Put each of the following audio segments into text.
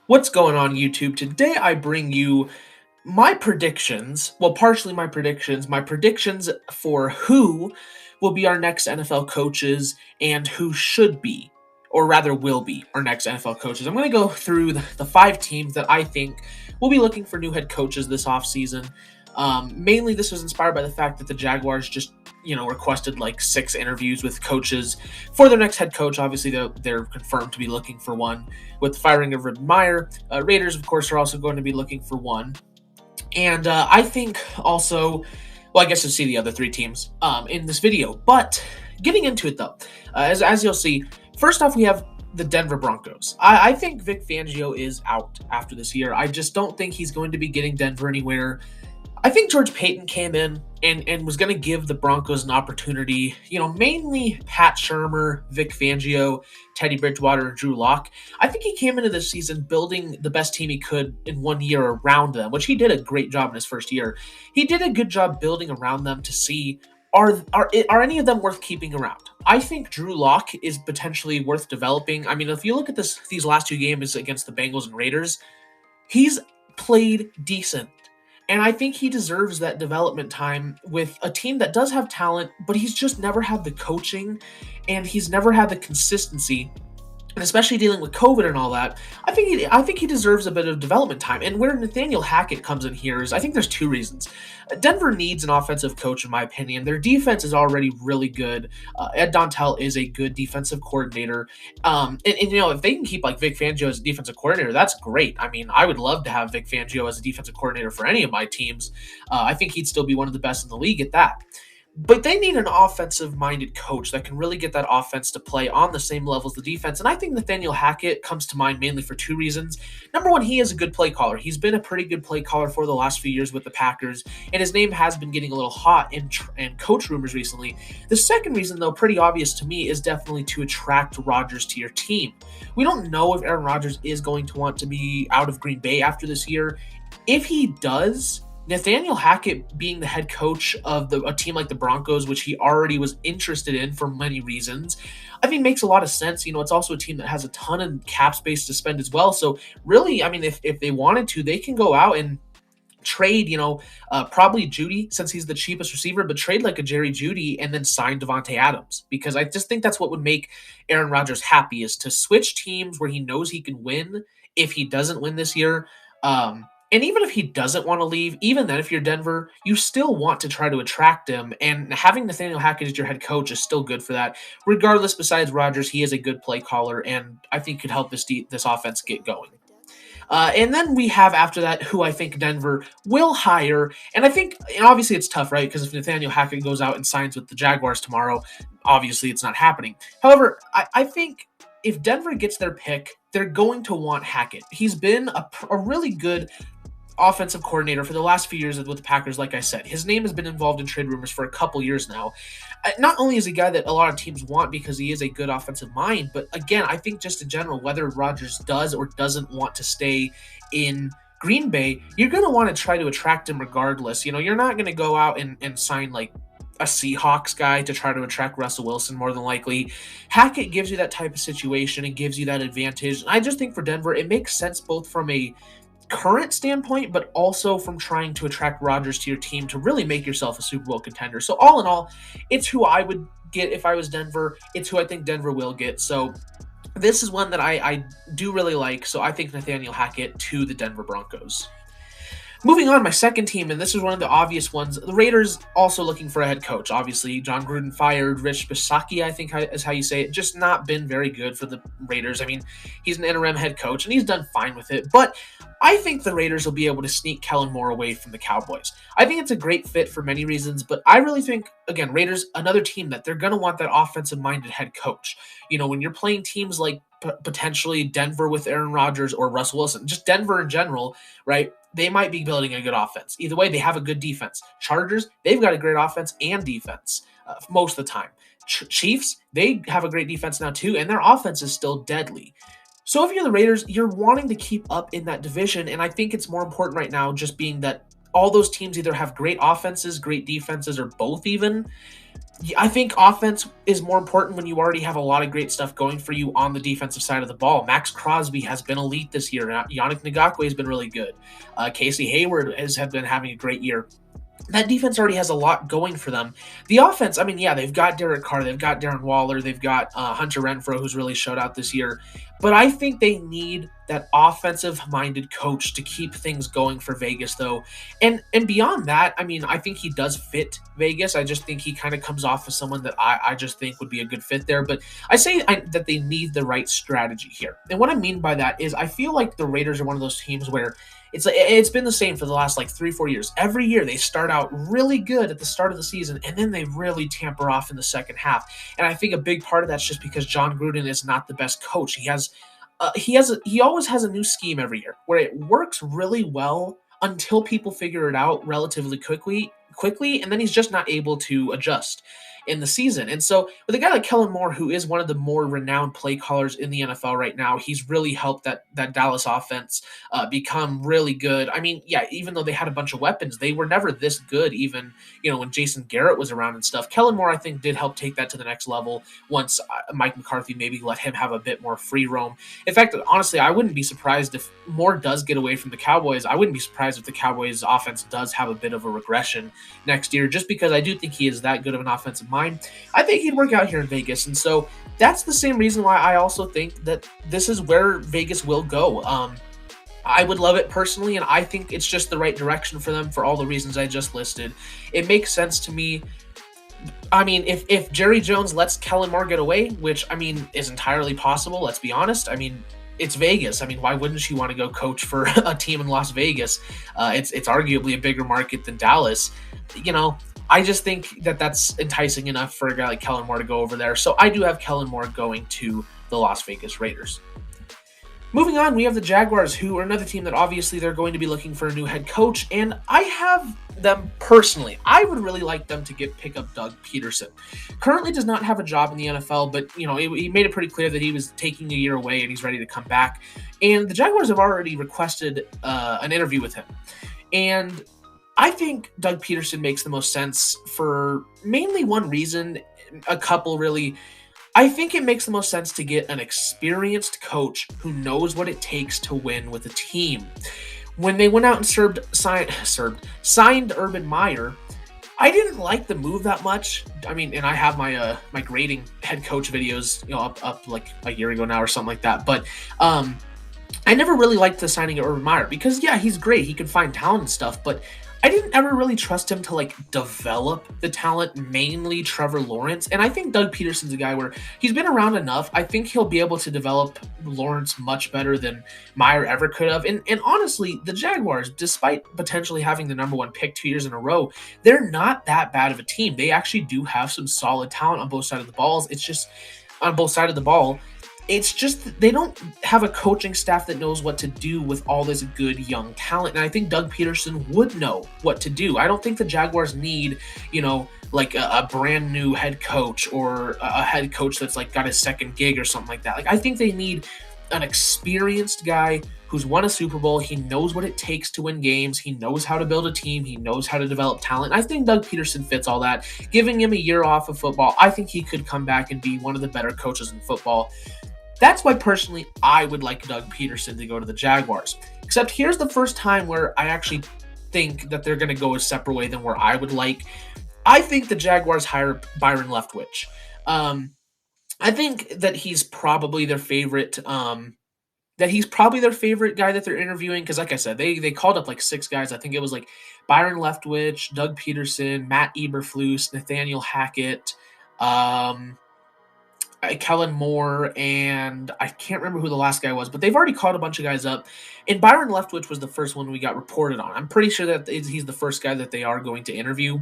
What's going on, YouTube? Today I bring you my predictions. Well, partially my predictions for who will be our next NFL coaches and who should be, or rather will be, our next NFL coaches. I'm going to go through the five teams that I think will be looking for new head coaches this offseason. Mainly, this was inspired by the fact that the Jaguars just requested like 6 interviews with coaches for their next head coach. Obviously, they're confirmed to be looking for one with the firing of Rib Meyer. Raiders, of course, are also going to be looking for one. And I think also, well, I guess you'll see the other 3 teams in this video. But getting into it, though, as you'll see, first off, we have the Denver Broncos. I think Vic Fangio is out after this year. I just don't think he's going to be getting Denver anywhere. I think George Paton came in and was going to give the Broncos an opportunity, mainly Pat Shurmur, Vic Fangio, Teddy Bridgewater, and Drew Lock. I think he came into this season building the best team he could in 1 year around them, which he did a great job in his first year. He did a good job building around them to see, are any of them worth keeping around? I think Drew Lock is potentially worth developing. I mean, if you look at these last 2 games against the Bengals and Raiders, he's played decent. And I think he deserves that development time with a team that does have talent, but he's just never had the coaching and he's never had the consistency. And especially dealing with COVID and all that, I think he deserves a bit of development time. And where Nathaniel Hackett comes in here is I think there's 2 reasons. Denver needs an offensive coach, in my opinion. Their defense is already really good. Ed Dontel is a good defensive coordinator. If they can keep like Vic Fangio as a defensive coordinator, that's great. I mean, I would love to have Vic Fangio as a defensive coordinator for any of my teams. I think he'd still be one of the best in the league at that. But they need an offensive-minded coach that can really get that offense to play on the same level as the defense. And I think Nathaniel Hackett comes to mind mainly for 2 reasons. Number one, he is a good play caller. He's been a pretty good play caller for the last few years with the Packers, and his name has been getting a little hot in coach rumors recently. The second reason, though, pretty obvious to me, is definitely to attract Rodgers to your team. We don't know if Aaron Rodgers is going to want to be out of Green Bay after this year. If he does, Nathaniel Hackett being the head coach of a team like the Broncos, which he already was interested in for many reasons, I think makes a lot of sense. It's also a team that has a ton of cap space to spend as well. So really, I mean, if they wanted to, they can go out and trade, probably Judy since he's the cheapest receiver, but trade like a Jerry Judy and then sign Devontae Adams, because I just think that's what would make Aaron Rodgers happy, is to switch teams where he knows he can win if he doesn't win this year. And even if he doesn't want to leave, even then, if you're Denver, you still want to try to attract him. And having Nathaniel Hackett as your head coach is still good for that. Regardless, besides Rodgers, he is a good play caller, and I think could help this offense get going. And then we have after that who I think Denver will hire. And I think, and obviously it's tough, right? Because if Nathaniel Hackett goes out and signs with the Jaguars tomorrow, obviously it's not happening. However, I think if Denver gets their pick, they're going to want Hackett. He's been a really good offensive coordinator for the last few years with the Packers. Like I said, his name has been involved in trade rumors for a couple years now. Not only is he a guy that a lot of teams want because he is a good offensive mind, but again, I think just in general, whether Rodgers does or doesn't want to stay in Green Bay, you're going to want to try to attract him regardless. You're not going to go out and sign like a Seahawks guy to try to attract Russell Wilson, more than likely. Hackett gives you that type of situation and gives you that advantage. And I just think for Denver, it makes sense both from a current standpoint, but also from trying to attract Rodgers to your team to really make yourself a Super Bowl contender. So all in all, it's who I would get if I was Denver. It's who I think Denver will get. So this is one that I do really like. So I think Nathaniel Hackett to the Denver Broncos. Moving on, my second team, and this is one of the obvious ones. The Raiders also looking for a head coach. Obviously, John Gruden fired Rich Bisaccia, I think is how you say it. Just not been very good for the Raiders. I mean, he's an interim head coach, and he's done fine with it. But I think the Raiders will be able to sneak Kellen Moore away from the Cowboys. I think it's a great fit for many reasons, but I really think, again, Raiders, another team that they're going to want that offensive-minded head coach. When you're playing teams like potentially Denver with Aaron Rodgers or Russell Wilson, just Denver in general, right? They might be building a good offense. Either way, they have a good defense. Chargers, they've got a great offense and defense most of the time. Chiefs, they have a great defense now too, and their offense is still deadly. So if you're the Raiders, you're wanting to keep up in that division, and I think it's more important right now just being that all those teams either have great offenses, great defenses, or both even. I think offense is more important when you already have a lot of great stuff going for you on the defensive side of the ball. Max Crosby has been elite this year. Yannick Ngakoue has been really good. Casey Hayward has been having a great year. That defense already has a lot going for them. The offense, I mean, yeah, they've got Derek Carr, they've got Darren Waller, they've got Hunter Renfrow, who's really showed out this year. But I think they need that offensive-minded coach to keep things going for Vegas, though. And beyond that, I mean, I think he does fit Vegas. I just think he kind of comes off as someone that I just think would be a good fit there. But that they need the right strategy here. And what I mean by that is I feel like the Raiders are one of those teams where it's been the same for the last like 3-4 years. Every year they start out really good at the start of the season, and then they really tamper off in the second half. And I think a big part of that's just because John Gruden is not the best coach. He always has a new scheme every year where it works really well until people figure it out relatively quickly, and then he's just not able to adjust in the season. And so with a guy like Kellen Moore, who is one of the more renowned play callers in the NFL right now, he's really helped that Dallas offense become really good. I mean, yeah, even though they had a bunch of weapons, they were never this good, even, when Jason Garrett was around and stuff. Kellen Moore, I think, did help take that to the next level once Mike McCarthy maybe let him have a bit more free roam. In fact, honestly, I wouldn't be surprised if Moore does get away from the Cowboys. I wouldn't be surprised if the Cowboys offense does have a bit of a regression next year, just because I do think he is that good of an offensive mind. I think he'd work out here in Vegas. And so that's the same reason why I also think that this is where Vegas will go. I would love it personally, and I think it's just the right direction for them for all the reasons I just listed. It makes sense to me. I mean, if Jerry Jones lets Kellen Moore get away, which, I mean, is entirely possible, let's be honest. I mean, it's Vegas. I mean, why wouldn't you want to go coach for a team in Las Vegas? It's arguably a bigger market than Dallas. I just think that that's enticing enough for a guy like Kellen Moore to go over there. So I do have Kellen Moore going to the Las Vegas Raiders. Moving on, we have the Jaguars, who are another team that obviously they're going to be looking for a new head coach, and I have them personally. I would really like them to pick up Doug Peterson. Currently does not have a job in the NFL, but he made it pretty clear that he was taking a year away and he's ready to come back. And the Jaguars have already requested an interview with him. And I think Doug Peterson makes the most sense for mainly one reason, a couple really. I think it makes the most sense to get an experienced coach who knows what it takes to win with a team. When they went out and signed Urban Meyer, I didn't like the move that much. I mean, and I have my my grading head coach videos, up like a year ago now or something like that. But I never really liked the signing of Urban Meyer because, yeah, he's great. He can find talent and stuff, but I didn't ever really trust him to develop the talent, mainly Trevor Lawrence. And I think Doug Peterson's a guy where he's been around enough. I think he'll be able to develop Lawrence much better than Meyer ever could have. And honestly, the Jaguars, despite potentially having the number one pick 2 years in a row, they're not that bad of a team. They actually do have some solid talent on both sides of the balls. It's just on both sides of the ball. It's just they don't have a coaching staff that knows what to do with all this good young talent. And I think Doug Peterson would know what to do. I don't think the Jaguars need, a brand new head coach or a head coach that's got his second gig or something like that. I think they need an experienced guy who's won a Super Bowl. He knows what it takes to win games. He knows how to build a team. He knows how to develop talent. I think Doug Peterson fits all that. Giving him a year off of football, I think he could come back and be one of the better coaches in football. That's why, personally, I would like Doug Peterson to go to the Jaguars. Except here's the first time where I actually think that they're going to go a separate way than where I would like. I think the Jaguars hire Byron Leftwich. I think that he's probably their favorite. That he's probably their favorite guy that they're interviewing because, like I said, they called up 6 guys. I think it was Byron Leftwich, Doug Peterson, Matt Eberflus, Nathaniel Hackett, Kellen Moore, and I can't remember who the last guy was, but they've already called a bunch of guys up, and Byron Leftwich was the first one we got reported on. I'm pretty sure that he's the first guy that they are going to interview,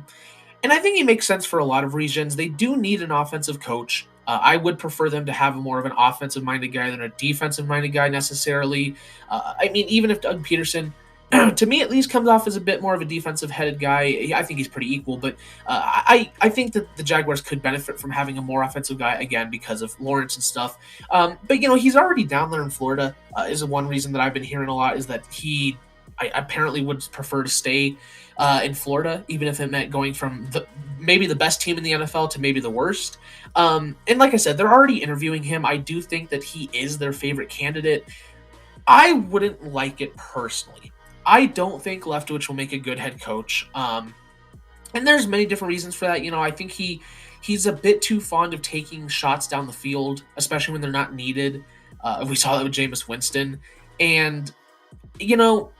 and I think he makes sense for a lot of reasons. They do need an offensive coach. I would prefer them to have more of an offensive-minded guy than a defensive-minded guy necessarily. I mean, even if Doug Peterson, to me at least, comes off as a bit more of a defensive-headed guy, I think he's pretty equal. But I think that the Jaguars could benefit from having a more offensive guy, again, because of Lawrence and stuff. But he's already down there in Florida, is one reason that I've been hearing a lot, is that I apparently would prefer to stay in Florida, even if it meant going from maybe the best team in the NFL to maybe the worst. And like I said, they're already interviewing him. I do think that he is their favorite candidate. I wouldn't like it personally. I don't think Leftwich will make a good head coach. And there's many different reasons for that. I think he's a bit too fond of taking shots down the field, especially when they're not needed. We saw that with Jameis Winston, and you know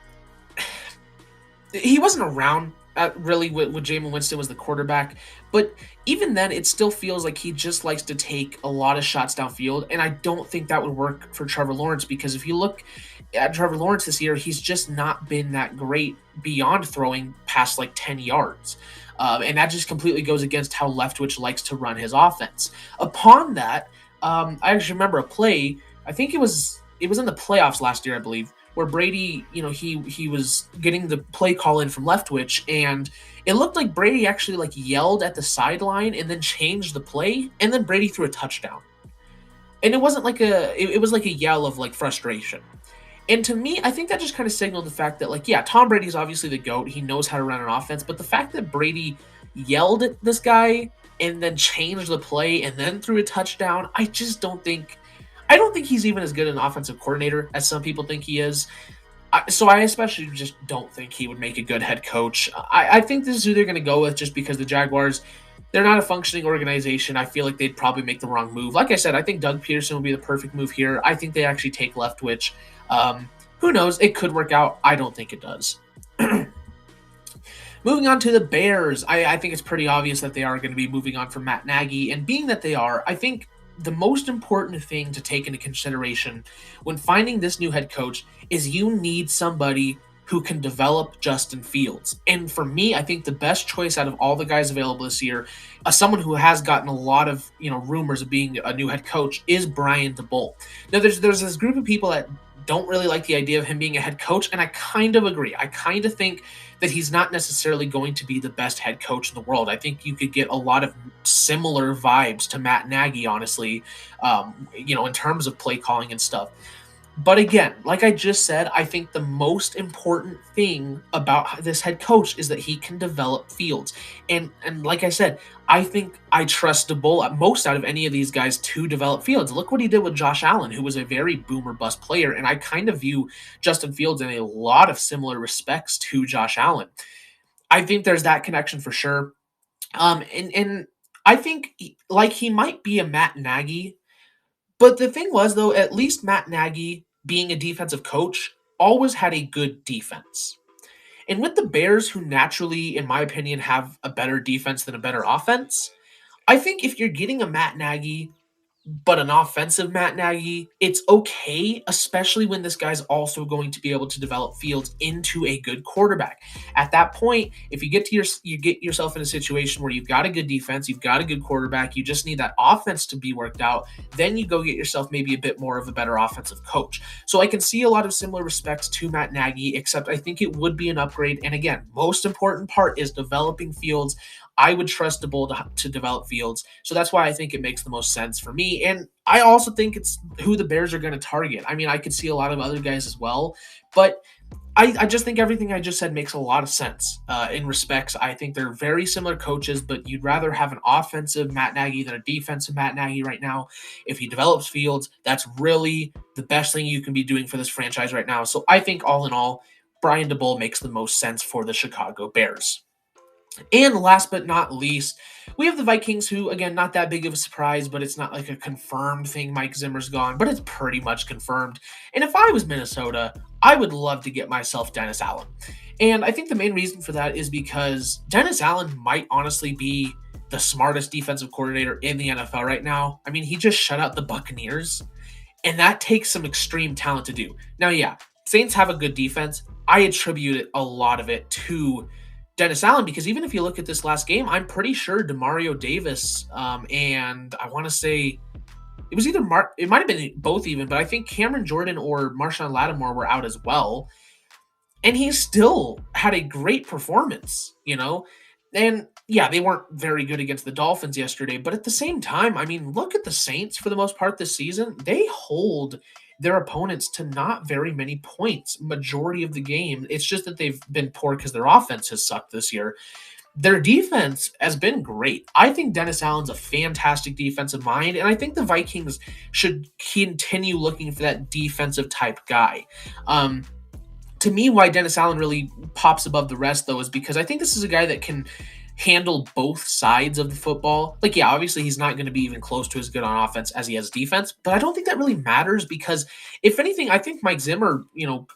he wasn't around really when Jameis Winston was the quarterback, but even then, it still feels like he just likes to take a lot of shots downfield, and I don't think that would work for Trevor Lawrence because if you look at Trevor Lawrence this year, he's just not been that great beyond throwing past like 10 yards. And that just completely goes against how Leftwich likes to run his offense. Upon that, I actually remember a play. I think it was in the playoffs last year, I believe, where Brady, he was getting the play call in from Leftwich, and it looked like Brady actually like yelled at the sideline and then changed the play, and then Brady threw a touchdown. And it wasn't like it was like a yell of like frustration. And to me, I think that just kind of signaled the fact that, like, yeah, Tom Brady's obviously the GOAT. He knows how to run an offense. But the fact that Brady yelled at this guy and then changed the play and then threw a touchdown, I don't think he's even as good an offensive coordinator as some people think he is. So I especially just don't think he would make a good head coach. I think this is who they're going to go with just because the Jaguars, they're not a functioning organization. I feel like they'd probably make the wrong move. Like I said, I think Doug Peterson would be the perfect move here. I think they actually take Leftwich. Who knows? It could work out. I don't think it does. Moving on to the Bears, I think it's pretty obvious that they are going to be moving on from Matt Nagy. And being that they are, I think the most important thing to take into consideration when finding this new head coach is you need somebody who can develop Justin Fields. And for me, I think the best choice out of all the guys available this year, someone who has gotten a lot of rumors of being a new head coach, is Brian DeBoll. Now, there's this group of people that don't really like the idea of him being a head coach, and I kind of agree. I kind of think that he's not necessarily going to be the best head coach in the world. I think you could get a lot of similar vibes to Matt Nagy, honestly, in terms of play calling and stuff. But again, like I just said, I think the most important thing about this head coach is that he can develop Fields. And like I said, I think I trust DeBoll most out of any of these guys to develop Fields. Look what he did with Josh Allen, who was a very boomer bust player. And I kind of view Justin Fields in a lot of similar respects to Josh Allen. I think there's that connection for sure. And I think like he might be a Matt Nagy. But the thing was, though, at least Matt Nagy, being a defensive coach, always had a good defense. And with the Bears, who naturally, in my opinion, have a better defense than a better offense, I think if you're getting a Matt Nagy, but an offensive Matt Nagy, it's okay, especially when this guy's also going to be able to develop Fields into a good quarterback. At that point, if you get yourself in a situation where you've got a good defense, you've got a good quarterback, you just need that offense to be worked out, then you go get yourself maybe a bit more of a better offensive coach. So I can see a lot of similar respects to Matt Nagy, except I think it would be an upgrade. And again, most important part is developing Fields. I would trust DeBoll to develop Fields. So that's why I think it makes the most sense for me. And I also think it's who the Bears are going to target. I mean, I could see a lot of other guys as well, but I just think everything I just said makes a lot of sense in respects. I think they're very similar coaches, but you'd rather have an offensive Matt Nagy than a defensive Matt Nagy right now. If he develops Fields, that's really the best thing you can be doing for this franchise right now. So I think all in all, Brian DeBoll makes the most sense for the Chicago Bears. And last but not least, we have the Vikings, who, again, not that big of a surprise, but it's not like a confirmed thing. Mike Zimmer's gone, but it's pretty much confirmed. And if I was Minnesota, I would love to get myself Dennis Allen. And I think the main reason for that is because Dennis Allen might honestly be the smartest defensive coordinator in the NFL right now. I mean, he just shut out the Buccaneers, and that takes some extreme talent to do. Now, yeah, Saints have a good defense. I attribute a lot of it to Dennis Allen, because even if you look at this last game, I'm pretty sure DeMario Davis and I want to say it was either it might have been both even, but I think Cameron Jordan or Marshawn Lattimore were out as well. And he still had a great performance, And yeah, they weren't very good against the Dolphins yesterday, but at the same time, I mean, look at the Saints for the most part this season. They hold their opponents to not very many points majority of the game. It's just that they've been poor because their offense has sucked this year. Their defense has been great. I think Dennis Allen's a fantastic defensive mind, and I think the Vikings should continue looking for that defensive type guy. Um, to me, why Dennis Allen really pops above the rest, though, is because I think this is a guy that can handle both sides of the football. Like, yeah, obviously he's not going to be even close to as good on offense as he has defense, but I don't think that really matters because, if anything, I think Mike Zimmer,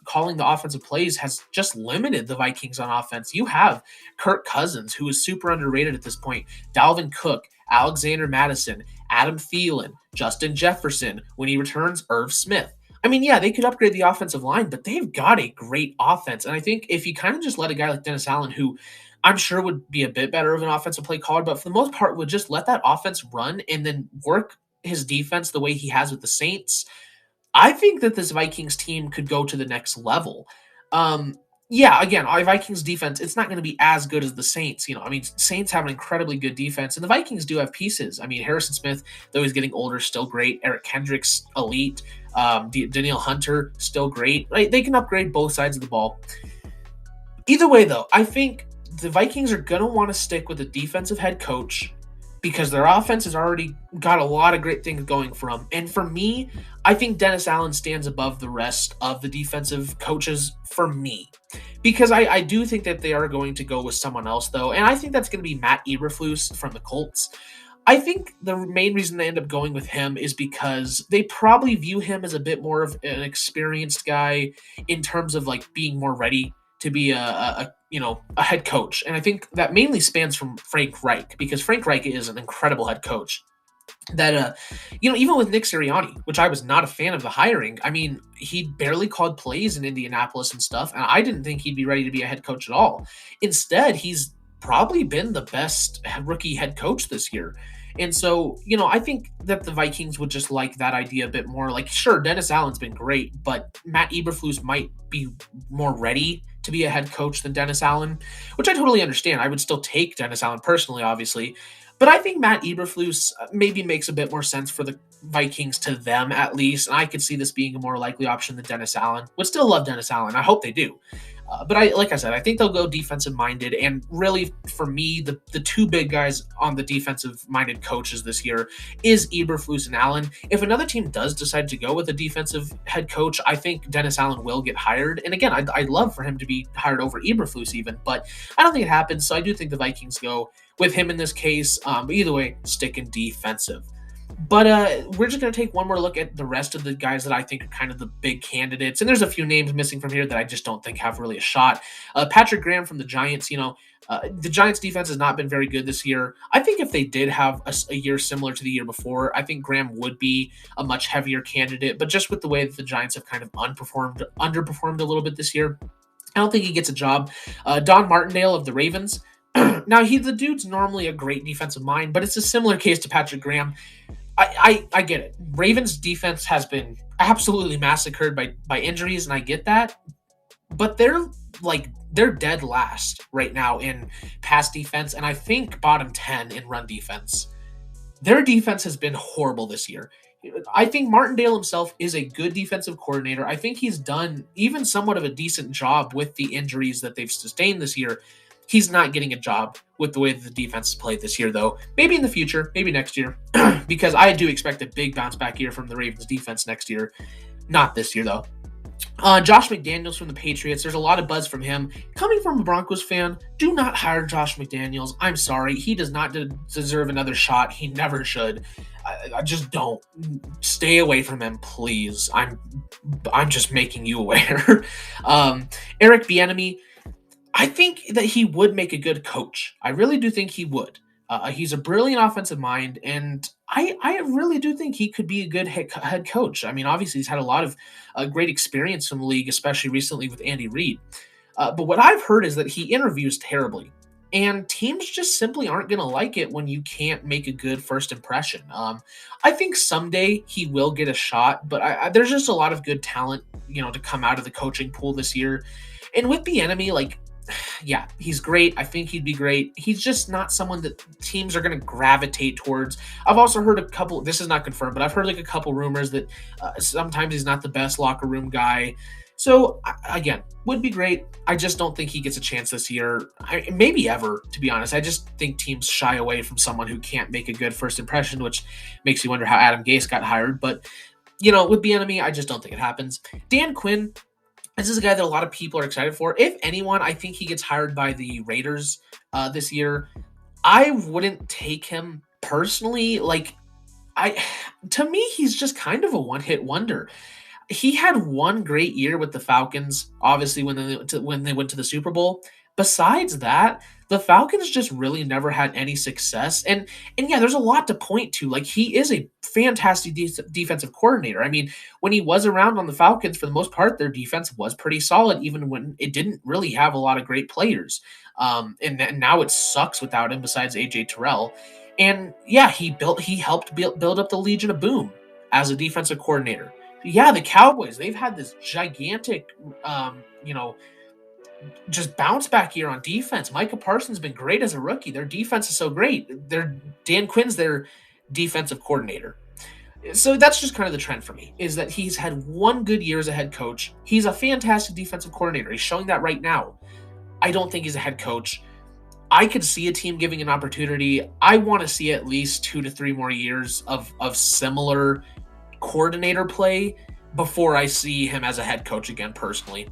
calling the offensive plays has just limited the Vikings on offense. You have Kirk Cousins, who is super underrated at this point, Dalvin Cook, Alexander Madison, Adam Thielen, Justin Jefferson, when he returns, Irv Smith. I mean, yeah, they could upgrade the offensive line, but they've got a great offense. And I think if you kind of just let a guy like Dennis Allen, who I'm sure would be a bit better of an offensive play caller, but for the most part would just let that offense run and then work his defense the way he has with the Saints, I think that this Vikings team could go to the next level. Yeah, again, our Vikings defense, it's not going to be as good as the Saints. I mean, Saints have an incredibly good defense, and the Vikings do have pieces. I mean, Harrison Smith, though he's getting older, still great. Eric Kendricks, elite. Danielle Hunter, still great. Right? They can upgrade both sides of the ball. Either way, though, I think the Vikings are going to want to stick with a defensive head coach because their offense has already got a lot of great things going for them. And for me, I think Dennis Allen stands above the rest of the defensive coaches for me. Because I do think that they are going to go with someone else, though. And I think that's going to be Matt Eberflus from the Colts. I think the main reason they end up going with him is because they probably view him as a bit more of an experienced guy in terms of like being more ready to be a head coach. And I think that mainly spans from Frank Reich, because Frank Reich is an incredible head coach. That even with Nick Sirianni, which I was not a fan of the hiring, I mean, he barely called plays in Indianapolis and stuff, and I didn't think he'd be ready to be a head coach at all. Instead, he's probably been the best rookie head coach this year. And so, I think that the Vikings would just like that idea a bit more. Like, sure, Dennis Allen's been great, but Matt Eberflus might be more ready to be a head coach than Dennis Allen, which I totally understand. I would still take Dennis Allen personally, obviously. But I think Matt Eberflus maybe makes a bit more sense for the Vikings, to them at least. And I could see this being a more likely option than Dennis Allen. Would still love Dennis Allen. I hope they do. But like I said, I think they'll go defensive minded. And really, for me, the two big guys on the defensive minded coaches this year is Eberflus and Allen. If another team does decide to go with a defensive head coach, I think Dennis Allen will get hired. And again, I'd love for him to be hired over Eberflus even, but I don't think it happens. So I do think the Vikings go with him in this case. But either way, sticking defensive. But we're just going to take one more look at the rest of the guys that I think are kind of the big candidates. And there's a few names missing from here that I just don't think have really a shot. Patrick Graham from the Giants, the Giants defense has not been very good this year. I think if they did have a year similar to the year before, I think Graham would be a much heavier candidate. But just with the way that the Giants have kind of underperformed a little bit this year, I don't think he gets a job. Don Martindale of the Ravens. Now, the dude's normally a great defensive mind, but it's a similar case to Patrick Graham. I get it. Ravens defense has been absolutely massacred by injuries, and I get that. But they're dead last right now in pass defense, and I think bottom 10 in run defense. Their defense has been horrible this year. I think Martindale himself is a good defensive coordinator. I think he's done even somewhat of a decent job with the injuries that they've sustained this year. He's not getting a job with the way that the defense is played this year, though. Maybe in the future, maybe next year, because I do expect a big bounce back year from the Ravens defense next year. Not this year, though. Josh McDaniels from the Patriots. There's a lot of buzz from him. Coming from a Broncos fan, do not hire Josh McDaniels. I'm sorry. He does not deserve another shot. He never should. I just don't. Stay away from him, please. I'm just making you aware. Eric Bieniemy. I think that he would make a good coach. I really do think he would. He's a brilliant offensive mind, and I really do think he could be a good head coach. I mean, obviously, he's had a lot of great experience from the league, especially recently with Andy Reid. But what I've heard is that he interviews terribly, and teams just simply aren't going to like it when you can't make a good first impression. I think someday he will get a shot, but there's just a lot of good talent, to come out of the coaching pool this year. And with Bieniemy, yeah, he's great. I think he'd be great. He's just not someone that teams are going to gravitate towards. I've also heard a couple, this is not confirmed, but I've heard like a couple rumors that sometimes he's not the best locker room guy. So, again, would be great. I just don't think he gets a chance this year. Maybe ever, to be honest. I just think teams shy away from someone who can't make a good first impression, which makes you wonder how Adam Gase got hired. But, with Bieniemy, I just don't think it happens. Dan Quinn, this is a guy that a lot of people are excited for. If anyone, I think he gets hired by the Raiders this year. I wouldn't take him personally. To me, he's just kind of a one-hit wonder. He had one great year with the Falcons, obviously when they went to the Super Bowl. Besides that, the Falcons just really never had any success. And yeah, there's a lot to point to. Like, he is a fantastic defensive coordinator. I mean, when he was around on the Falcons, for the most part, their defense was pretty solid, even when it didn't really have a lot of great players. And now it sucks without him, besides AJ Terrell. And yeah, he helped build up the Legion of Boom as a defensive coordinator. Yeah, the Cowboys, they've had this gigantic, just bounce back year on defense. Micah Parsons has been great as a rookie. Their defense is so great. Dan Quinn's their defensive coordinator. So that's just kind of the trend for me, is that he's had one good year as a head coach. He's a fantastic defensive coordinator. He's showing that right now. I don't think he's a head coach. I could see a team giving an opportunity. I want to see at least 2 to 3 more years of similar coordinator play before I see him as a head coach again, personally.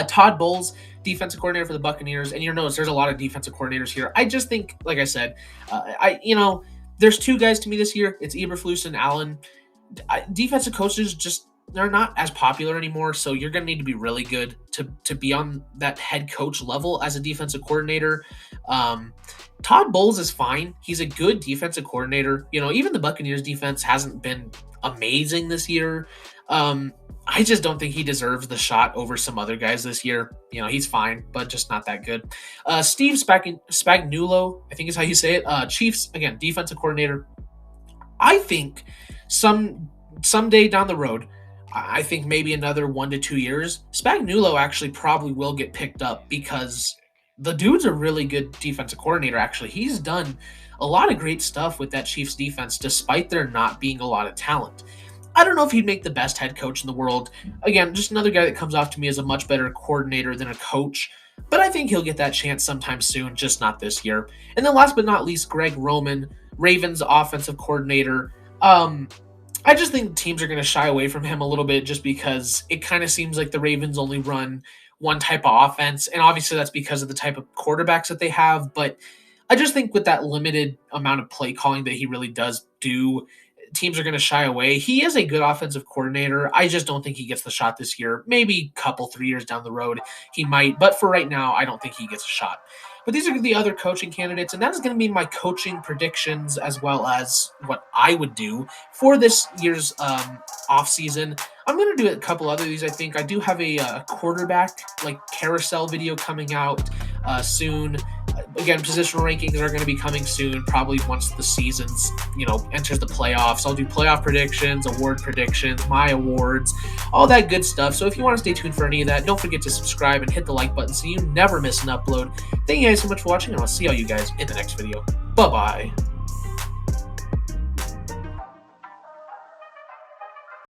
Todd Bowles, defensive coordinator for the Buccaneers, and you'll notice there's a lot of defensive coordinators here. I just think, like I said, there's 2 guys to me this year. It's Eberflus and Allen. Defensive coaches they're not as popular anymore, so you're going to need to be really good to be on that head coach level as a defensive coordinator. Todd Bowles is fine. He's a good defensive coordinator. Even the Buccaneers defense hasn't been amazing this year. I just don't think he deserves the shot over some other guys this year. He's fine, but just not that good. Steve Spagnuolo, I think is how you say it. Chiefs, again, defensive coordinator. I think someday down the road, I think maybe another 1 to 2 years, Spagnuolo actually probably will get picked up, because the dude's a really good defensive coordinator, actually. He's done a lot of great stuff with that Chiefs defense, despite there not being a lot of talent. I don't know if he'd make the best head coach in the world. Again, just another guy that comes off to me as a much better coordinator than a coach. But I think he'll get that chance sometime soon, just not this year. And then last but not least, Greg Roman, Ravens offensive coordinator. I just think teams are going to shy away from him a little bit, just because it kind of seems like the Ravens only run one type of offense. And obviously that's because of the type of quarterbacks that they have. But I just think with that limited amount of play calling that he really does do, teams are going to shy away. He is a good offensive coordinator. I just don't think he gets the shot this year. Maybe a couple, 3 years down the road, he might. But for right now, I don't think he gets a shot. But these are the other coaching candidates, and that is going to be my coaching predictions, as well as what I would do for this year's offseason. I'm going to do a couple other of these, I think. I do have a quarterback carousel video coming out soon. Again, positional rankings are going to be coming soon, probably once the season's, enters the playoffs. I'll do playoff predictions, award predictions, my awards, all that good stuff. So if you want to stay tuned for any of that, don't forget to subscribe and hit the like button so you never miss an upload. Thank you guys so much for watching, and I'll see all you guys in the next video. Bye-bye.